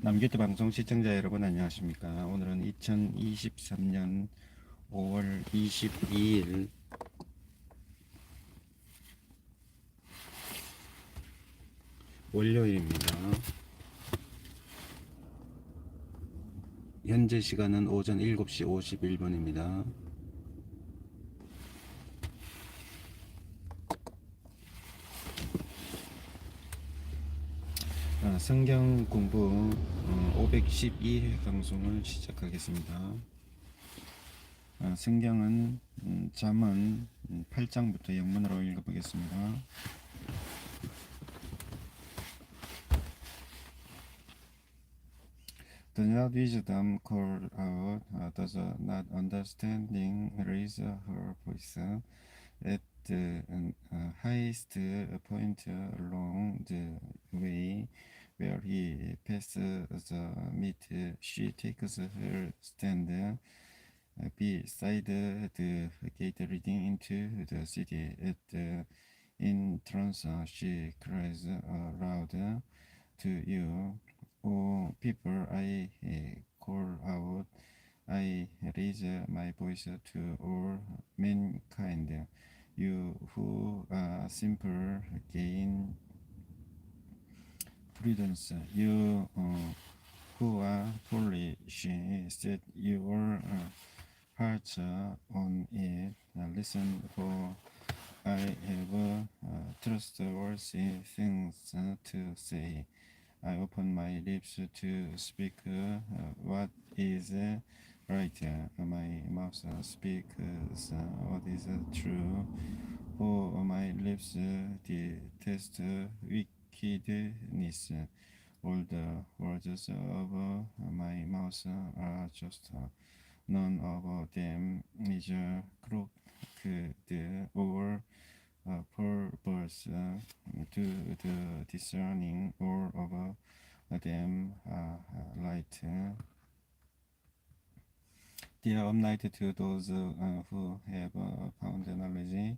남규태방송 시청자 여러분 안녕하십니까. 오늘은 2023년 5월 22일 월요일입니다. 현재 시간은 오전 7시 51분입니다. 성경공부 512회 방송을 시작하겠습니다. 성경은 잠언 8장부터 영문으로 읽어보겠습니다. Does not wisdom call out? Does not understanding raise her voice? At the highest point along the way where he passes the meat, she takes her stand beside the gate leading into the city. At the entrance, she cries aloud to you, O people, I call out, I raise my voice to all mankind. You who are simple gain prudence. You who are foolish set your hearts on it. Listen, for I have trustworthy things to say. I open my lips to speak what is right. My mouth speaks what is true. For my lips detest wickedness. All the words of my mouth are just. None of them is crooked or perverse. To the discerning, all of them are light. They are light to those who have found knowledge.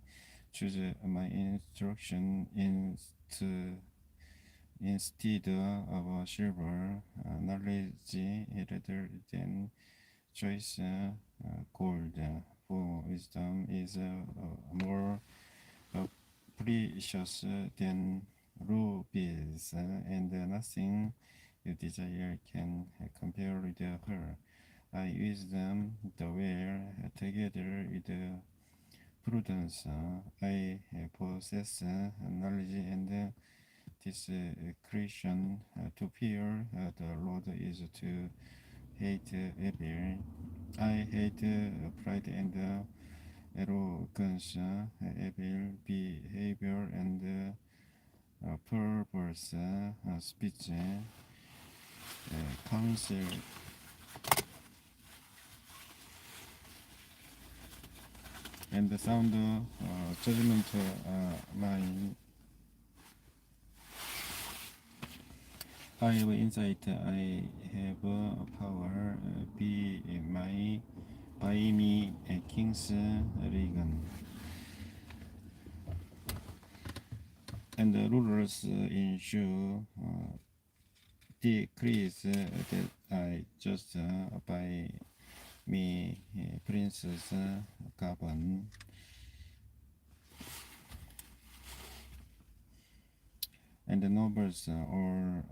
Choose my instruction instead of silver, knowledge rather than choice gold. For wisdom is more precious than rubies, and nothing you desire can compare with her. I wisdom the way together with prudence. I possess knowledge and discretion. To fear the Lord is to hate evil. I hate pride and arrogance, evil behavior, and perverse speech, counsel, and the sound judgment mine. I have insight, I have power, by me a king's reign. And the rulers issue decrees that I just by me princes govern. And the nobles or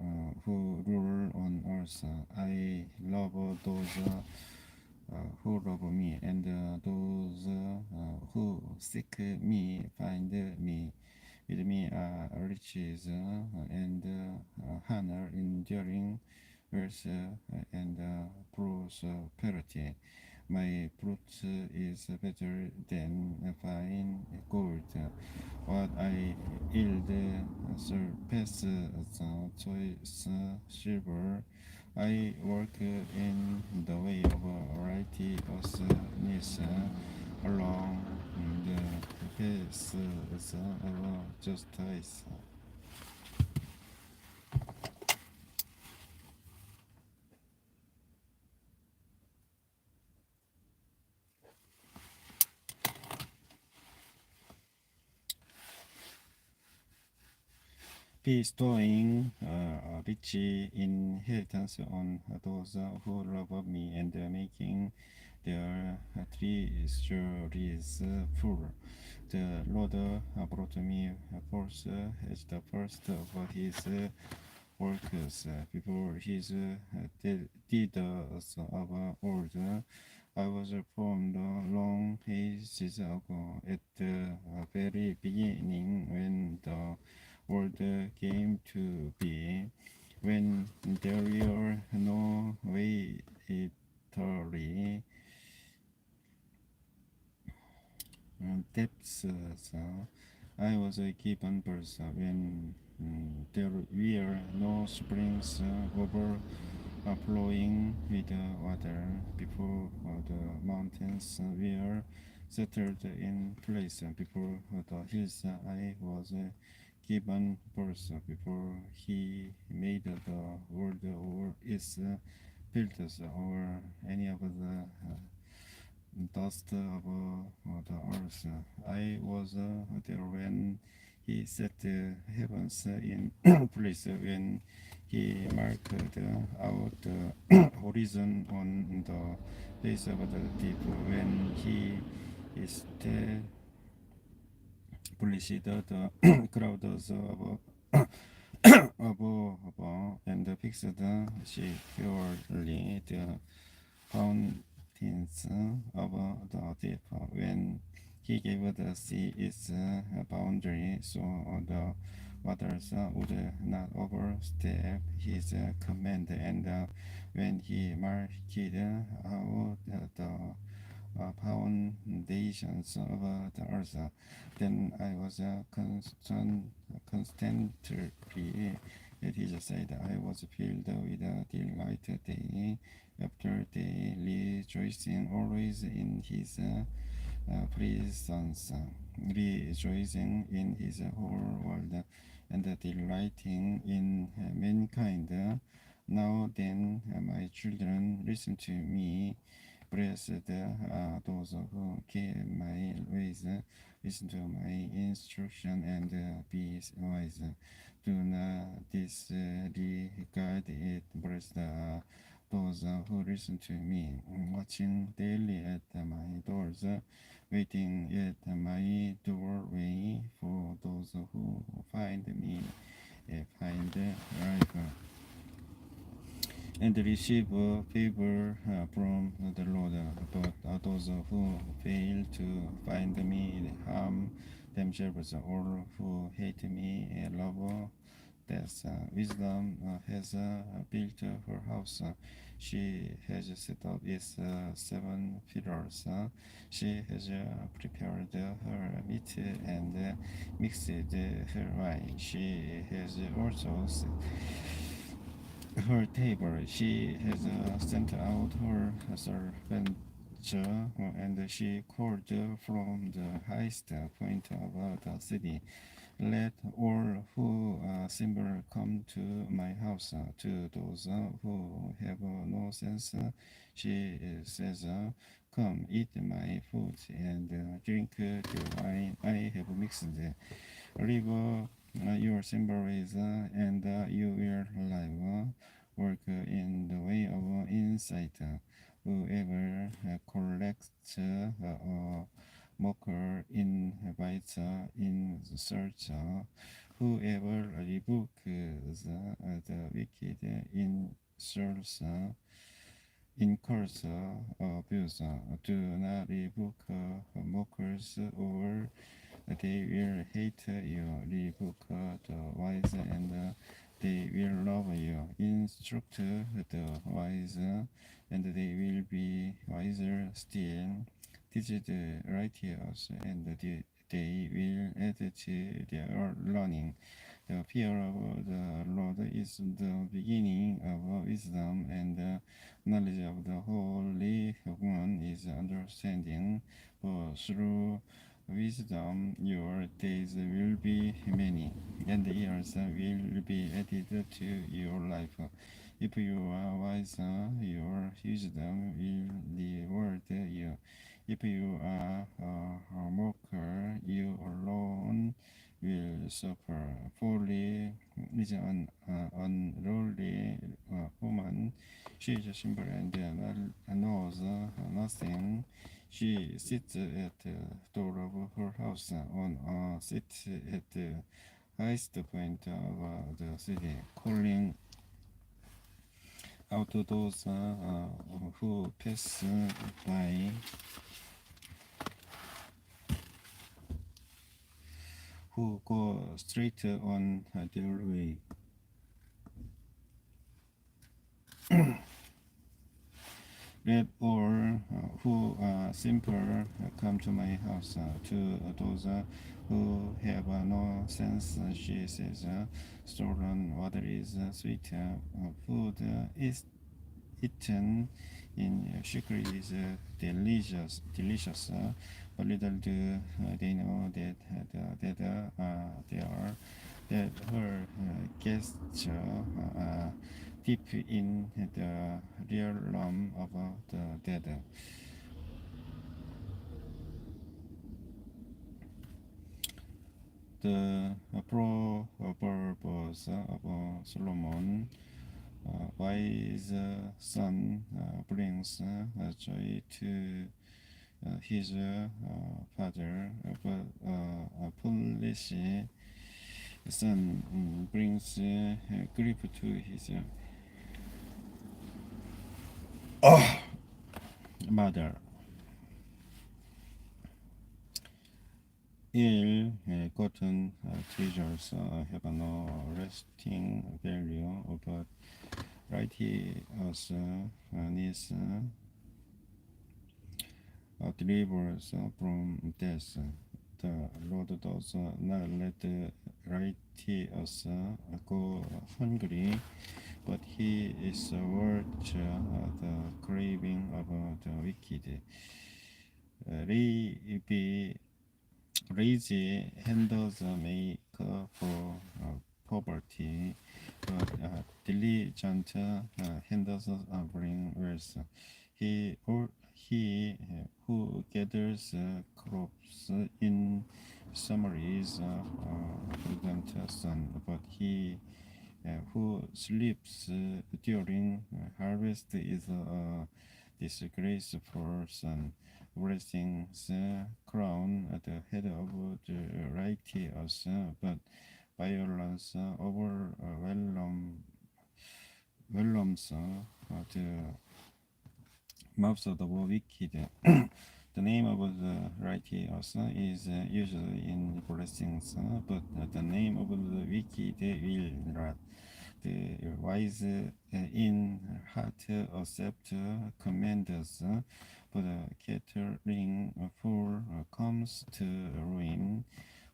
who rule on earth. I love those who love me, and those who seek me find me. With me are riches and honor, enduring wealth and prosperity. My fruit is better than fine gold. What I yield surpasses choice silver. I work in the way of righteousness along the paths of justice. bestowing rich inheritance on those who love me, and making their treasuries full. The Lord brought me forth as the first of his workers before his deeds of old. I was formed long ages ago, at the very beginning, when the world came to be, when there were no watery depths. I was given birth when there were no springs overflowing with water, before the mountains were settled in place, before the hills I was given birth, before he made the world or its filters, or any of the dust of the earth. I was there when he set the heavens in place, when he marked out the horizon on the face of the deep, when he established the clouds above and fixed securely the fountains of the deep, when he gave the sea its boundary, so the waters would not overstep his command, and when he marked out the foundations of the earth, then I was constantly at his side. I was filled with delight day after day, rejoicing always in his presence, rejoicing in his whole world, and delighting in mankind. Now then, my children, listen to me. Blessed those who keep my ways, listen to my instruction, and be wise. Do not disregard it. Blessed those who listen to me, watching daily at my doors, waiting at my doorway, for those who find me find life, and receive favor from the Lord. But those who fail to find me harm themselves. All who hate me love death. Wisdom has built her house. She has set up its 7 pillars. She has prepared her meat and mixed her wine. She has also set her table. She has sent out her servants, and she called from the highest point of the city. Let all who assemble come to my house. To those who have no sense, she says, come, eat my food and drink the wine I have mixed. Live your assemblies, and you will live. Work in the way of insight. Whoever collects a mocker invites in search. Whoever rebukes the wicked incurs abuse. Do not rebuke mockers, or they will hate you. Rebuke the wise, and they will love you. Instruct the wise, and they will be wiser still. Teach the righteous, and they will add to their learning. The fear of the Lord is the beginning of wisdom, and the knowledge of the Holy One is understanding. For through wisdom your days will be many, and years will be added to your life. If you are wise, your wisdom will reward you. If you are a mocker, you alone will suffer. Folly is an unruly woman. She is simple and knows nothing. She sits at the door of her house on a seat at the highest point of the city, calling out to those who pass by, who go straight on their way. Let all who are simple come to my house. To those who have no sense, she says, stolen water is sweet. Food is eaten in secret is delicious. But little do they know that they are that her guests deep in the real realm of the dead. The Proverbs of Solomon. Wise son brings joy to his father, but a foolish son brings grief to his mother. Ill-gotten treasures have no lasting value, but righteous needs delivers from death. The Lord does not let the righteous go hungry, but he is watch the craving of the wicked. Lazy handles make for poverty, but diligent handles bring wealth. He who gathers crops in summer is a prudent son, but he who sleeps during harvest is a disgraceful son. Blessings crown at the head of the righteous, but violence overwhelms the mouths of the wicked. The name of the righteous is usually in blessings, but the name of the wicked will not. The wise in heart accept commands, but a cattering fool comes to ruin.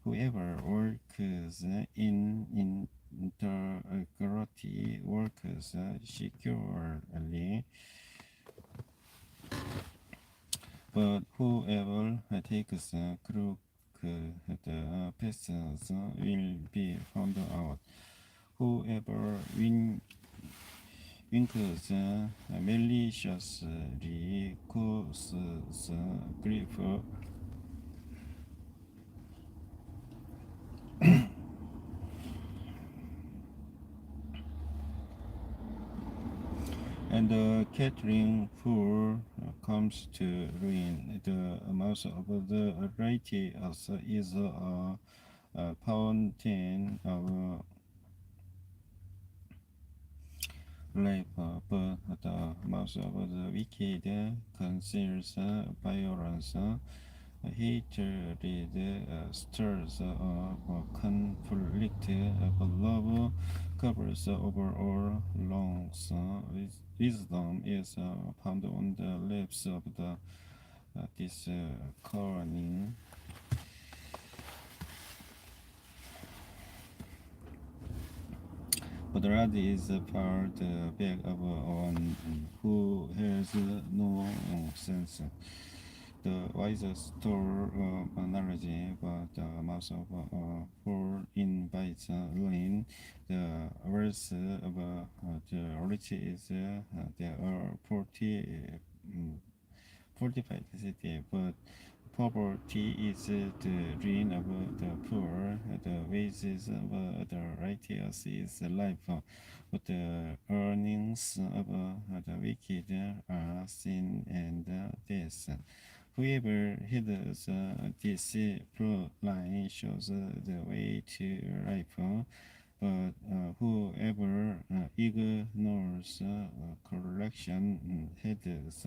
Whoever works in integrity works securely, but whoever takes crooked paths will be found out. Whoever winks maliciously causes grief. And the cattering fool comes to ruin. The mouth of the righteous is a fountain of life, but the mouth of the wicked conceals violence. Hatred stirs conflict, but love covers over all wrongs. Wisdom is found on the lips of the discerning. But the rod is part back of one who has no sense. The wise store knowledge, but the mouth of a fool invites ruin. The words of the rich is there are fortified city, but poverty is the ruin of the poor. The wages of the righteous is life, but the earnings of the wicked are sin and death. Whoever heeds this line shows the way to life, but whoever ignores correction heads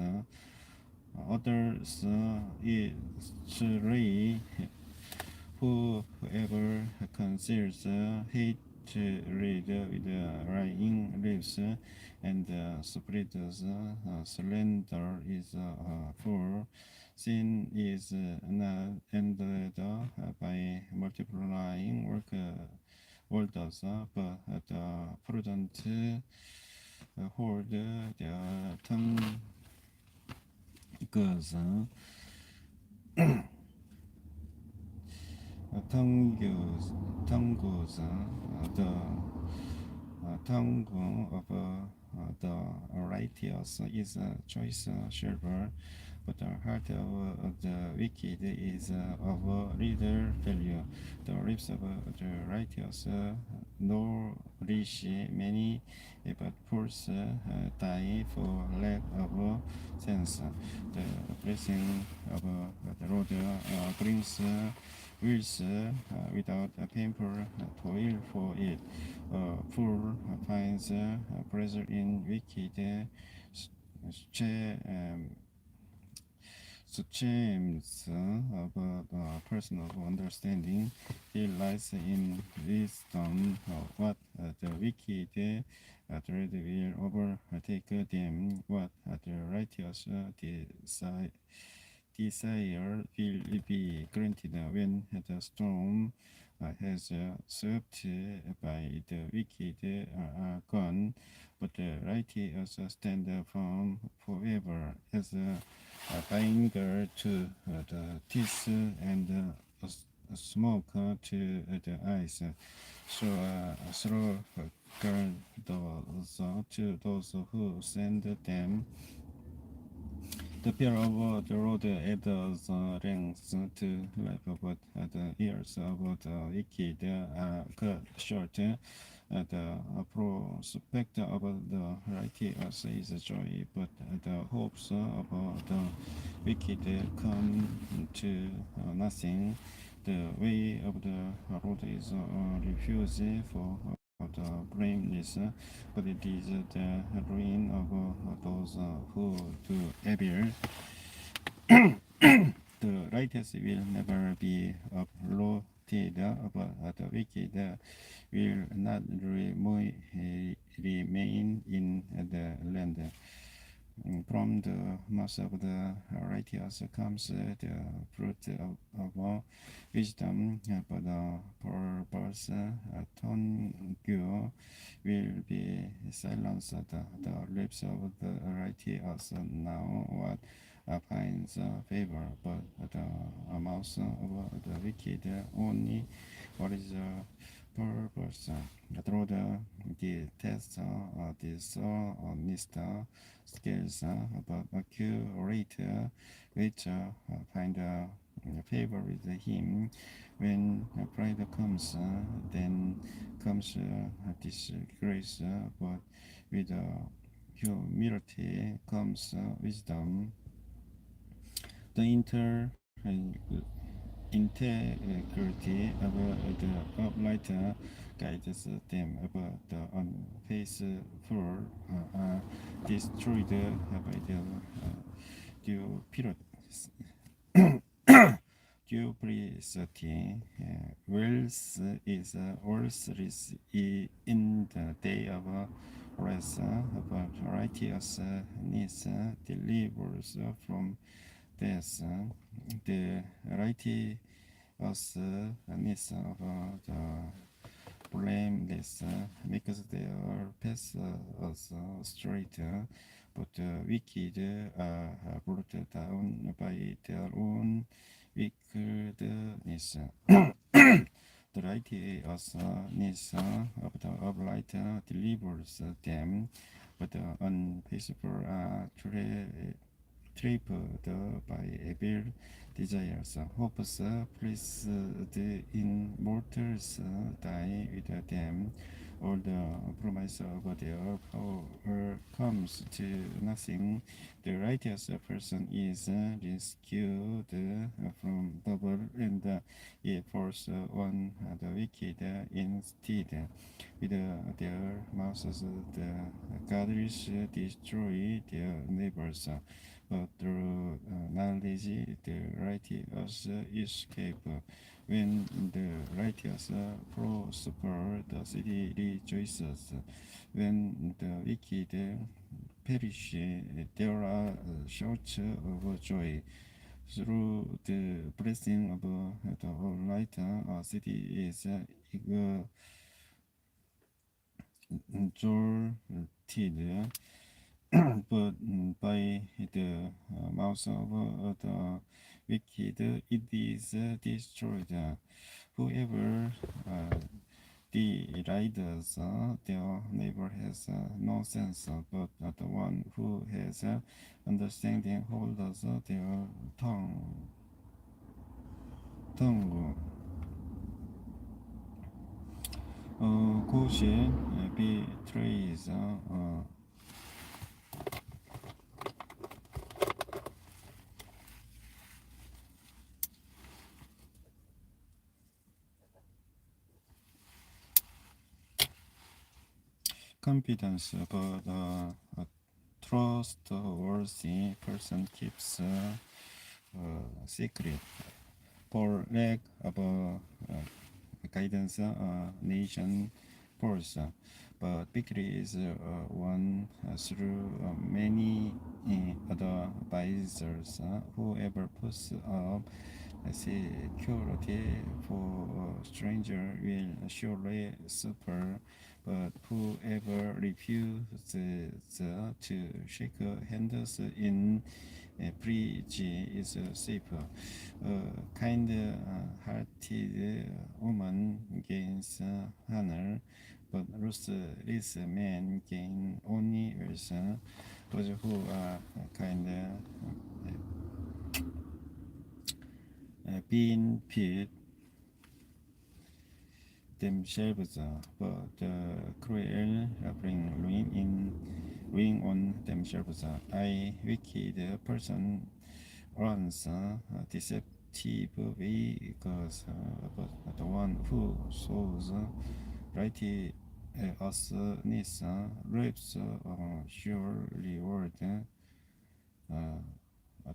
others astray. Whoever conceals hatred with lying lips and spreads slander is a fool. Sin is not ended by multiplying words, but the prudent hold their tongue goes. tongues, the tongue of the righteous is choice silver, but the heart of the wicked is of little value. The lips of the righteous nourish many, but fools die for lack of sense. The blessing of the Lord brings wills without painful toil for it. A fool finds pleasure in wicked schemes of a person of understanding. He lies in wisdom. What the wicked dread will overtake them. What the righteous desire will be granted when the storm has swept by the wicked are gone, but the righteous stand firm forever as a vinegar to the teeth and smoke to the eyes. So throw candles to those who send them. The fear of the Lord adds length to life, but the years of the wicked are cut short. The prospect of the righteous is joy, but the hopes of the wicked come to nothing. The way of the Lord is refuge for the blameless, but it is the ruin of those who do evil. The righteous will never be uprooted, but the wicked will not remain in the land. From the mouth of the righteous comes the fruit of wisdom, but the perverse tongue will be silenced. The lips of the righteous now what finds favor, but the mouth of the wicked only what is perverse. The Lord detests dishonest skills, but accurate which find favor with him. When pride comes, then comes disgrace, but with humility comes wisdom. The integrity of the upright guides them, but the unfaithful are destroyed by the duplicity. Wealth is worthless in the day of wrath, but righteousness delivers from death. The righteousness of the blameless makes their paths straight, but the wicked are brought down by their own wickedness. The righteousness of the upright delivers them, but the unfaithful are tripped by evil desires. Hopes placed in mortals die with them. All the promise of their power comes to nothing. The righteous person is rescued from trouble, and he falls on the wicked instead. With their mouths, the godless destroy their neighbors, but through knowledge, the righteous escape. When the righteous prosper, the city rejoices. When the wicked perish, there are shouts of joy. Through the blessing of the Almighty, our city is exalted, but by the mouth of the wicked it is destroyed. Whoever derides their neighbor has no sense, but the one who has understanding holds their tongue. Caution betrays confidence, but a trustworthy person keeps secret. For lack of guidance, nation falls, but victory is won through many advisors. Whoever puts up security for a stranger will surely suffer, but whoever refuses to shake hands in bridge is safer. A kind-hearted woman gains honor, but ruthless men gain only wealth. Those who are kind benefit themselves, but the cruel bring ruin on themselves. A wicked person runs deceptive because but the one who sows righteousness reaps sure reward.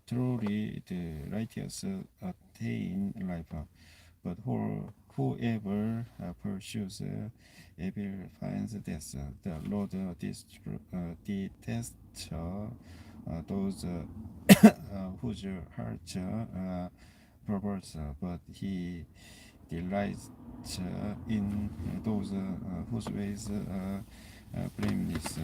Truly, the righteous attain life, but whoever pursues evil finds death. The Lord detests those whose hearts are perverse, but he delights in those whose ways are blameless.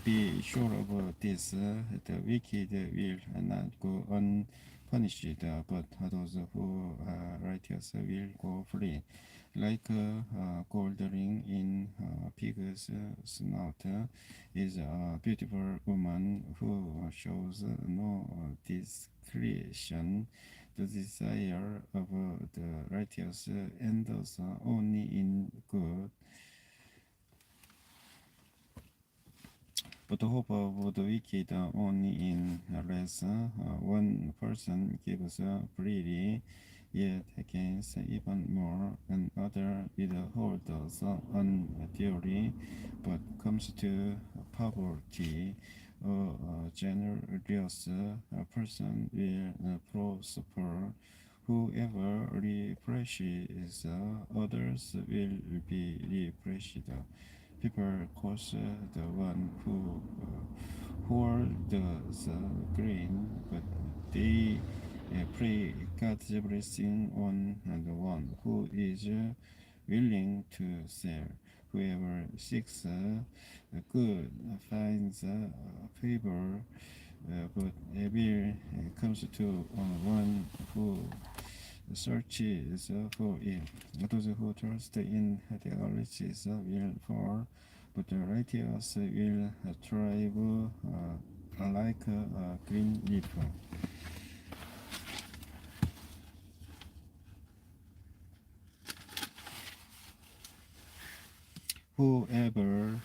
Be sure of this, the wicked will not go unpunished, but those who are righteous will go free. Like a gold ring in a pig's snout is a beautiful woman who shows no discretion. The desire of the righteous ends only in good, but the hope of the wicked only in less. One person gives freely, yet gains even more. Another withholds unduly, but comes to poverty. A generous person will prosper. Whoever refreshes others will be refreshed. People curse the one who hoards grain, but they pray God's blessing on the one who is willing to sell. Whoever seeks good finds favor, but evil comes to one who searches for it. Those who trust in their riches will fall, but the righteous will thrive like a green leaf. Whoever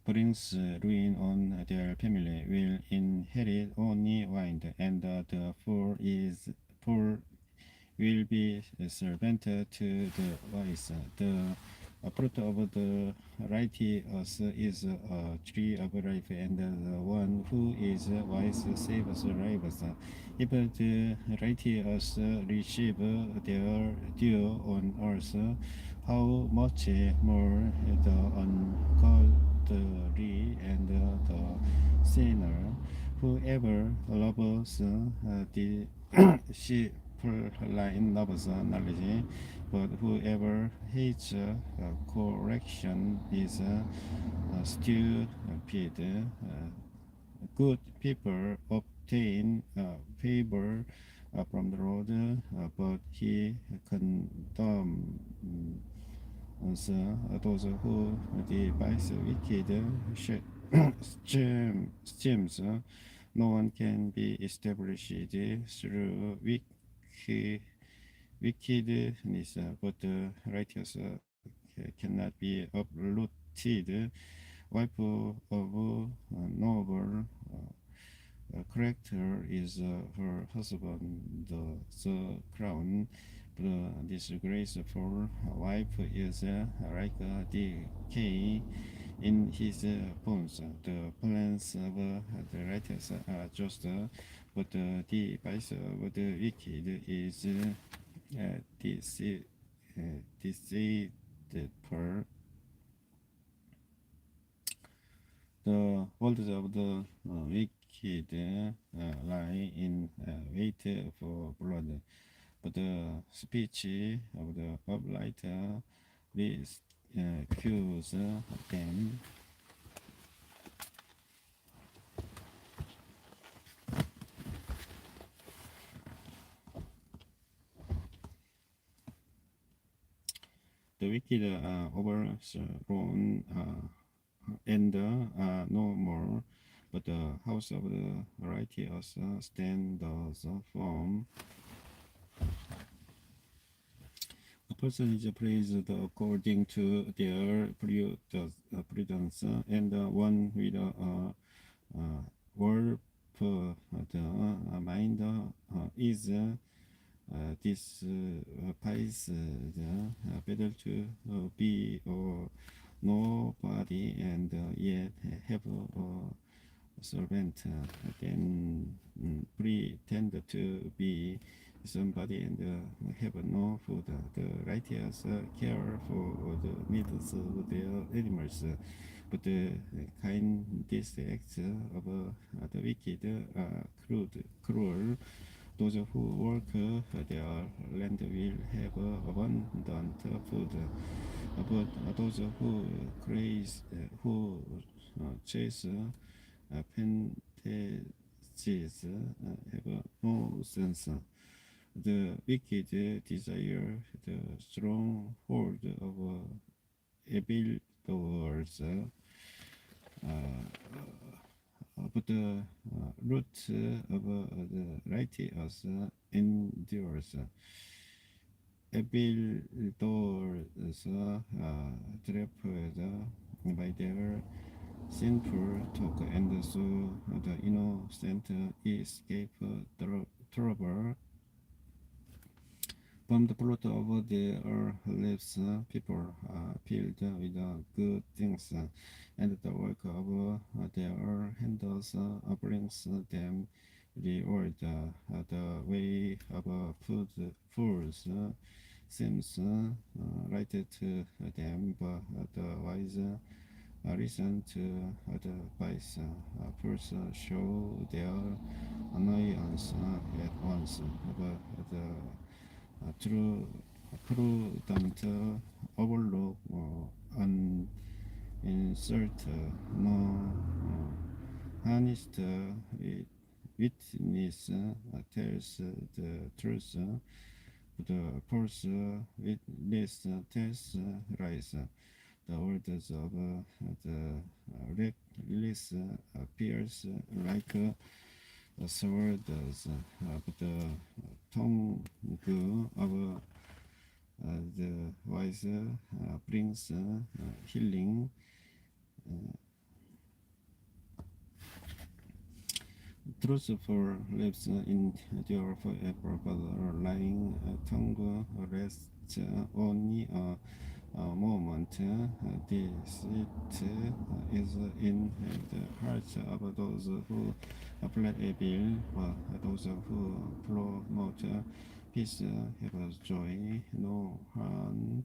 brings ruin on their family will inherit only wind, and the poor will be a servant to the wise. The fruit of the righteous is a tree of life, and the one who is wise saves lives. If the righteous receive their due on earth, how much more the ungodly and the sinner? Whoever loves the line loves knowledge, but whoever hates correction is stupid. Good people obtain favor from the Lord, but he condemns those who devise wicked schemes. No one can be established through wickedness, but the righteous cannot be uprooted. Wife of noble character is her husband the crown, but disgraceful wife is like a decay in his bones. The plans of the righteous are just, but the device of the wicked is deceitful. The words of the wicked lie in wait for blood, but the speech of the upright rescues them. The wicked are overthrown and no more, but the house of the righteous stands firm. A person is praised according to their prudence, and one with warp the mind is despised. Better to be nobody and yet have a servant than pretend to be somebody and have no food. The righteous care for the needs of their animals, but the kindest acts of the wicked are cruel. Those who work their land will have abundant food, but those who chase fantasies have no sense. The wicked desire the stronghold of evildoers, but the root of the righteous endures. Evildoers trapped by their sinful talk, and so the innocent escape trouble. From the fruit of their lips, people are filled with good things, and the work of their hands brings them reward. The way of fools seems right to them, but the wise listen to advice. Fools show their annoyance at once, but the prudent overlook an insult. No honest witness tells the truth, but the false witness tells lies. the words of the release appears like swords, but the tongue of the wise brings healing. Truthful lips endure forever, but a lying tongue rests only a moment. Deceit is in the hearts of those who play evil, but those who promote peace have joy. No harm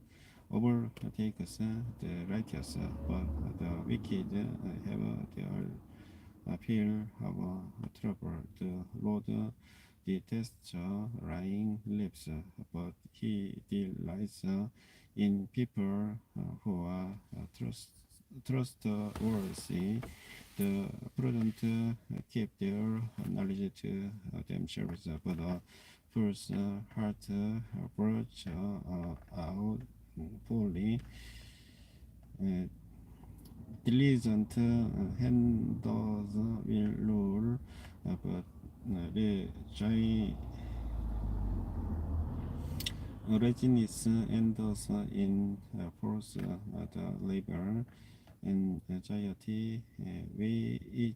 overtakes the righteous, but the wicked have their appeal of trouble. The Lord detests lying lips, but he delights in people who are trustworthy. The prudent keep their knowledge to themselves, but a fool's heart blurts out folly. Diligent handles will rule, but readiness ends in force the labor, and anxiety weighs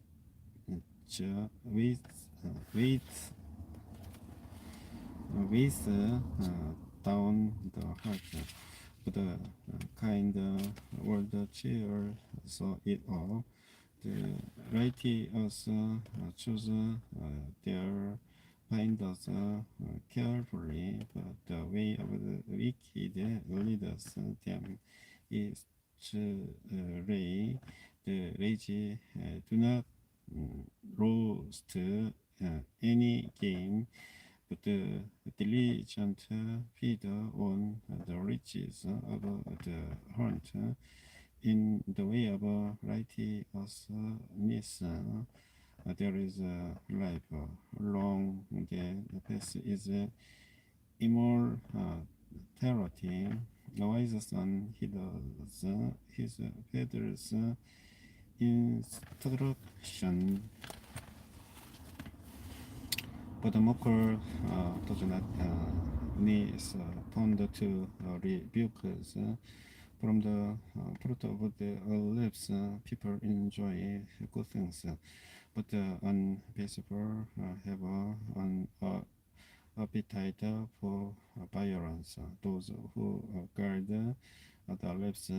down the heart. But the kind world cheers it up. The righteous choose their finders carefully, but the way of the wicked leads them astray. The lazy do not roast any game, but the diligent feed on the riches of the hunt. In the way of righteousness there is life. Along the path is immortality. The wise son hides his father's instruction, but the mocker does not knees turned to rebukes. From the fruit of the lips people enjoy good things, but the unfaithful have an appetite for violence. Those who guard the lips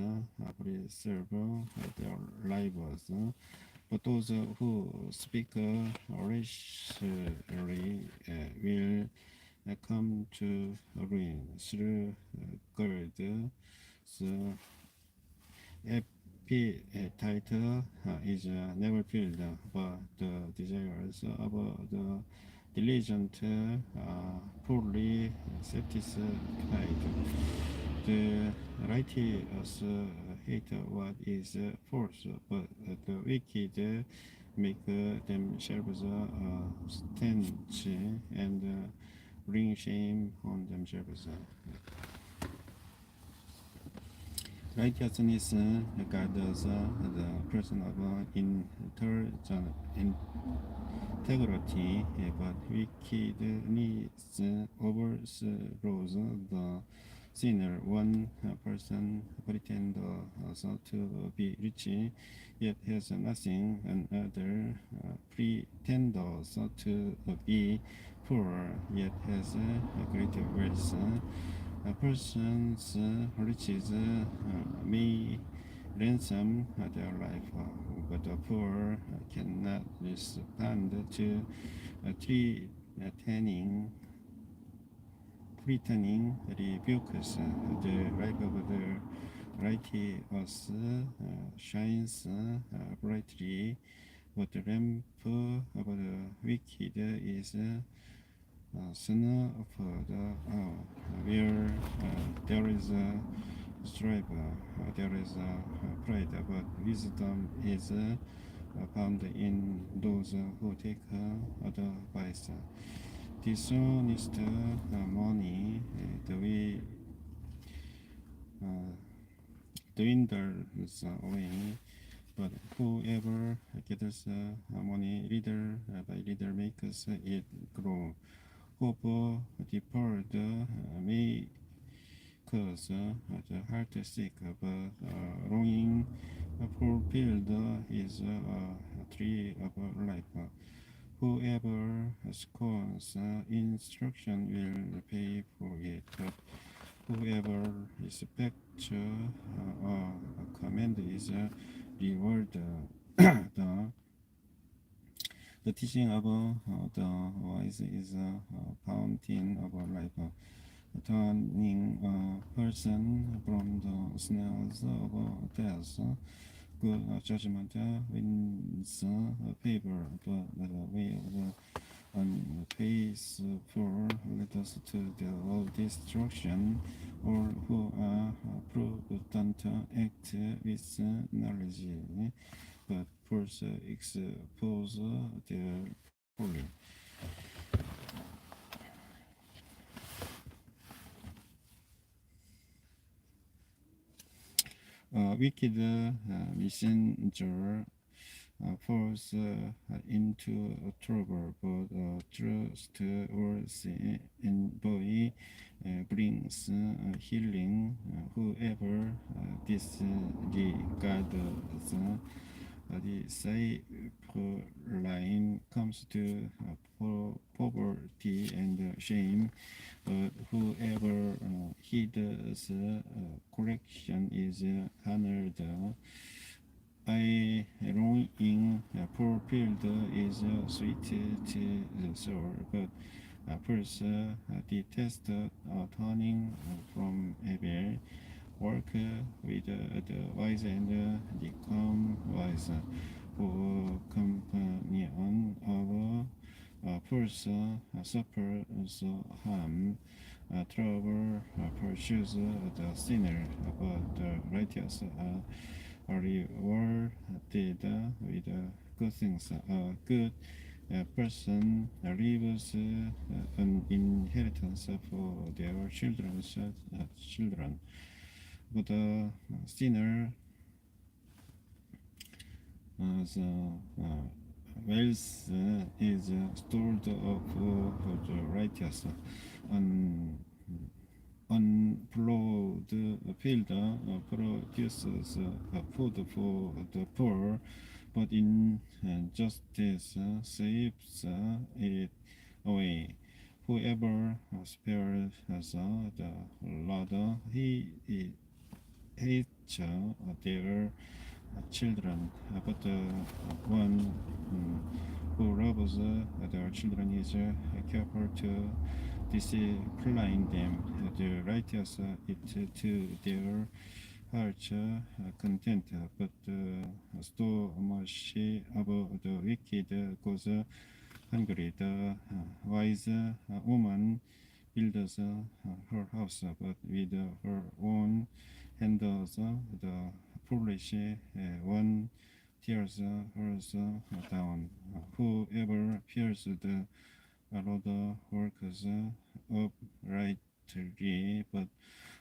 preserve their lives, but those who speak rashly will come to ruin. Through guard appetite is never filled, but the desires of the diligent fully satisfied. The righteous hate what is false, but the wicked make themselves stench and bring shame on themselves. Righteousness guards the person of integrity, but wickedness overthrows the sinner. One person pretends to be rich, yet has nothing. Another pretends to be poor, yet has great wealth. A person's riches may ransom their life, but the poor cannot respond to threatening rebukes. The light of the righteous shines brightly, but the lamp of the wicked is son of the where there is strife, there is pride, but wisdom is found in those who take advice. Dishonest money, the dwindles away. But whoever gathers money by little makes it grow. Hope deferred may cause the heart sick, but longing fulfilled is a tree of life. Whoever scorns instruction will pay for it, but whoever respects a command is rewarded. the the teaching of the wise is a fountain of life, turning a person from the snares of death. Good judgment wins favor, but the way of the unfaithful lead us to the destruction. All who are prudent act with knowledge, but fools expose their folly. Wicked messenger falls into trouble, but trustworthy envoy brings healing. Whoever disregards the discipline comes to poverty and shame, but whoever heeds correction is honored. A longing fulfilled is sweet to the soul, but first detest turning from evil. Work with the wise and become wise. For companion of fools suffers harm. Trouble pursues the sinner, but the righteous are rewarded with good things. A good person leaves an inheritance for their children's children, but the sinner the wealth is stored up for the righteous. Unplowed field produces food for the poor, but injustice saves it away. Whoever spares the Lord, he hates their children, but the one who loves their children is careful to discipline them. The righteous eat to their heart's content, but the stomach of the wicked goes hungry. The wise woman builds her house, but with her own hands the foolish one tears hers down. Whoever fears the Lord works uprightly, but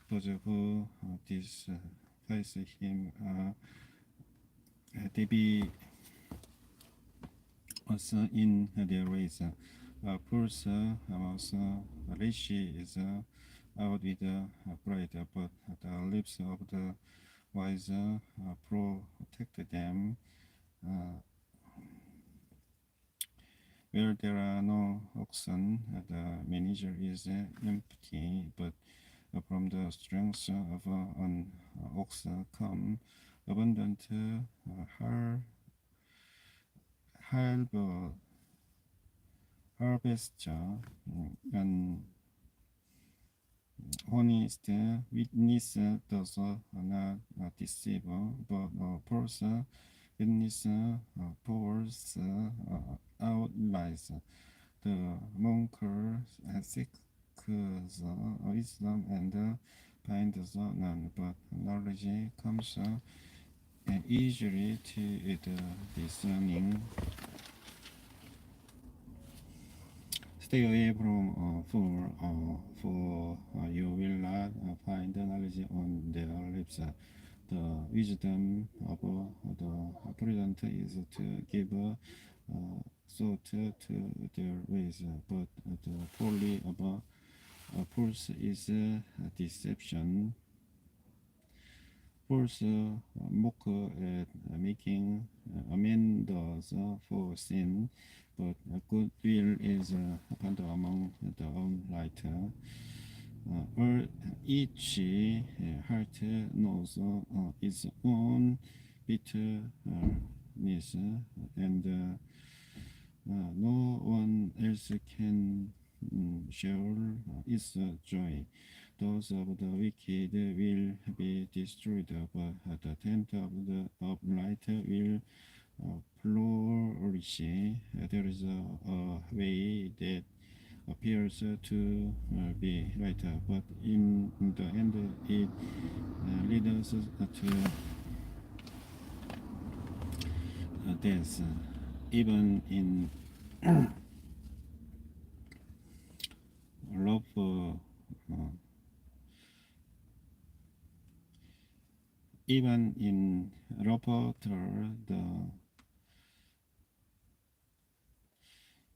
those who despise him are devious in their ways. Fools mouth lashes out with pride, but the lips of the wise protect them. Where there are no oxen, the manger is empty, but from the strength of an ox come abundant harvest. And honest witness does not deceive, but false witness pours out lies. The monk seeks wisdom and finds none, but knowledge comes easily to the discerning. Stay away from fool, for you will not find knowledge on their lips. the wisdom of the prudent is to give thought to their ways, but the folly of fools is deception. Fools mock at making amends for sin, but goodwill is found among the upright. Each heart knows its own bitterness, and no one else can share its joy. Those of the wicked will be destroyed, but the tent of the upright will flourish. There is a way that appears to be right, but in the end it leads us to death. Even in love, even in Roboter,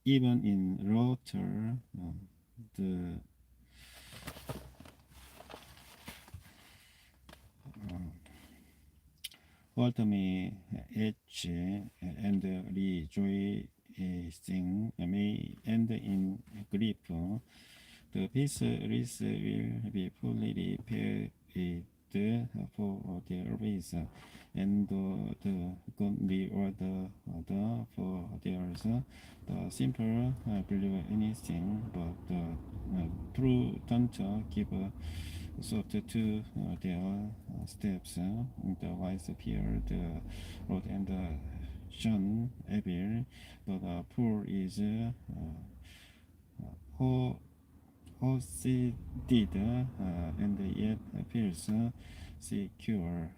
even in Rotor, the hold me edge and rejoicing may end in grief. The peaceless will be fully repaired for their ways, and the godly order for theirs. The simple believe anything, but the prudent give thought to their steps. The wise fear the Lord and shun evil, but the poor is did and yet feels secure.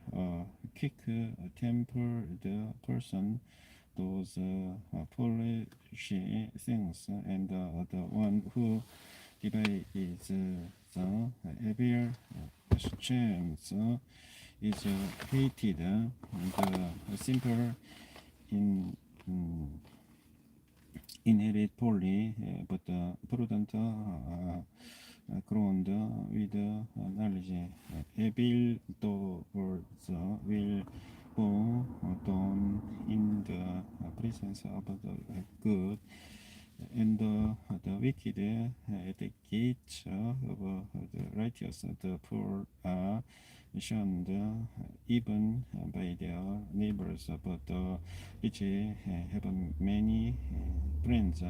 Quick-tempered person those foolish things, and the one who devises the evil schemes is hated. The simple inherit poorly, but the prudent crowned with knowledge. Evil doers will bow down in the presence of the good, and the wicked at the gates of the righteous. The poor are shunned even by their neighbors, but the rich have many friends.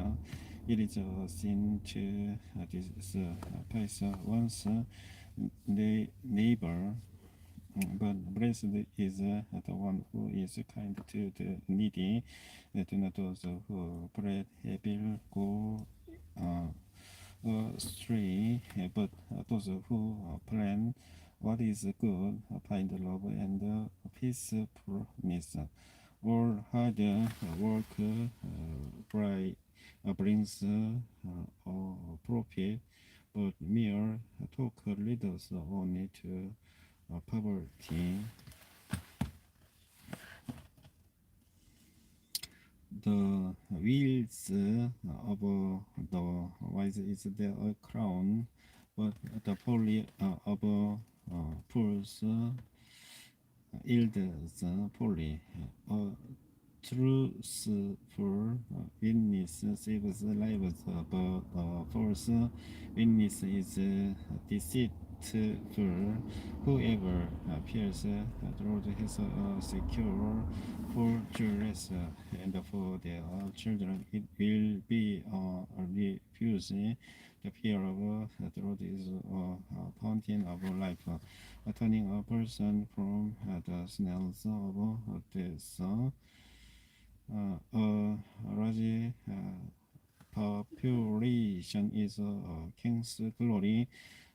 It is a sin to despise one's neighbor, but blessed is the one who is kind to the needy. Do not those who spread evil go astray, but those who plan what is good find love and peacefulness. All hard work brings profit, but mere talk leads only to poverty. The wheels of the wise is their crown, but the folly of fools yields folly. Truthful witness saves lives, but false witness is deceitful. Whoever fears the Lord has a secure fortress, and for their children it will be a refuge. The fear of the Lord is a fountain of life, turning a person from the snails of death. A large population is a king's glory,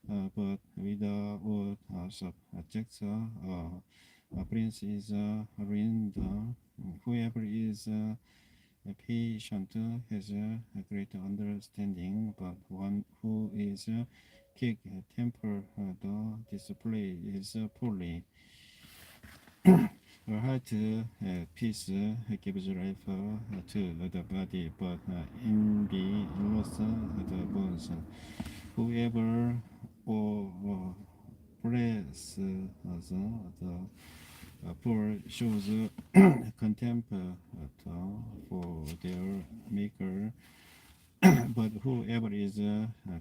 but without subjects, a prince is ruined. Whoever is patient has a great understanding, but one who is quick-tempered display is folly. A heart peace gives life to the body, but in the loss the bones. Whoever oppresses the poor shows contempt for their maker, but whoever is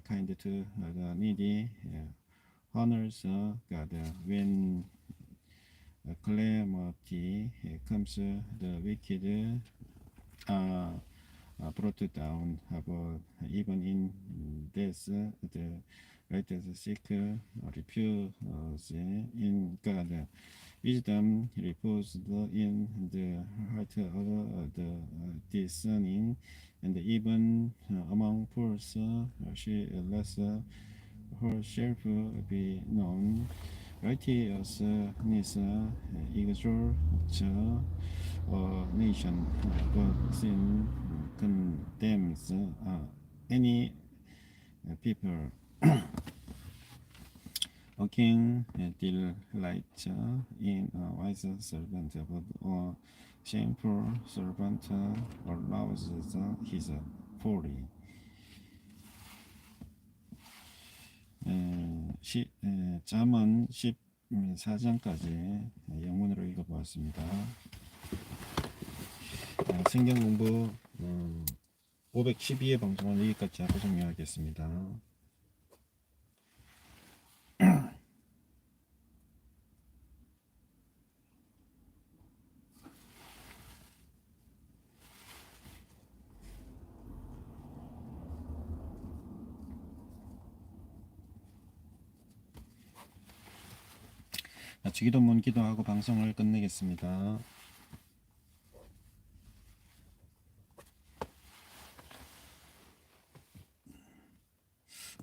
kind to the needy honors God. When calamity comes, the wicked are brought down, but even in death, the righteous seek refuge in God. Wisdom reposes in the heart of the discerning, and even among fools she lets herself be known. Righteousness exalts a nation, but sin condemns any people. A king delights in a wise servant, but a shameful servant allows his folly. 잠언 14장까지 영문으로 읽어보았습니다. 성경공부 512의 방송은 여기까지 하고 종료하겠습니다. 주기도문 기도하고 방송을 끝내겠습니다.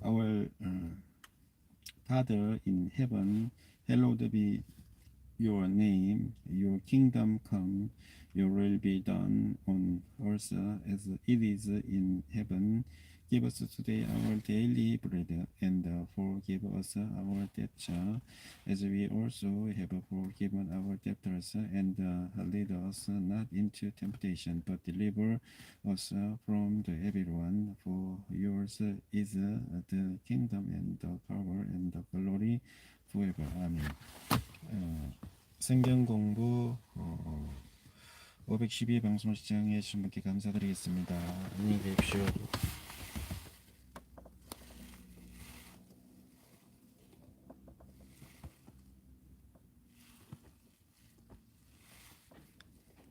Our Father in heaven, hallowed be your name. Your kingdom come. Your will be done on earth as it is in heaven. Give us today our daily bread, and forgive us our debts, as we also have forgiven our debtors, and lead us not into temptation, but deliver us from the evil one. For yours is the kingdom and the power and the glory forever. Amen. 성경공부 512 방송 시청해 주신 분께 감사드리겠습니다. 안녕히 계십시오.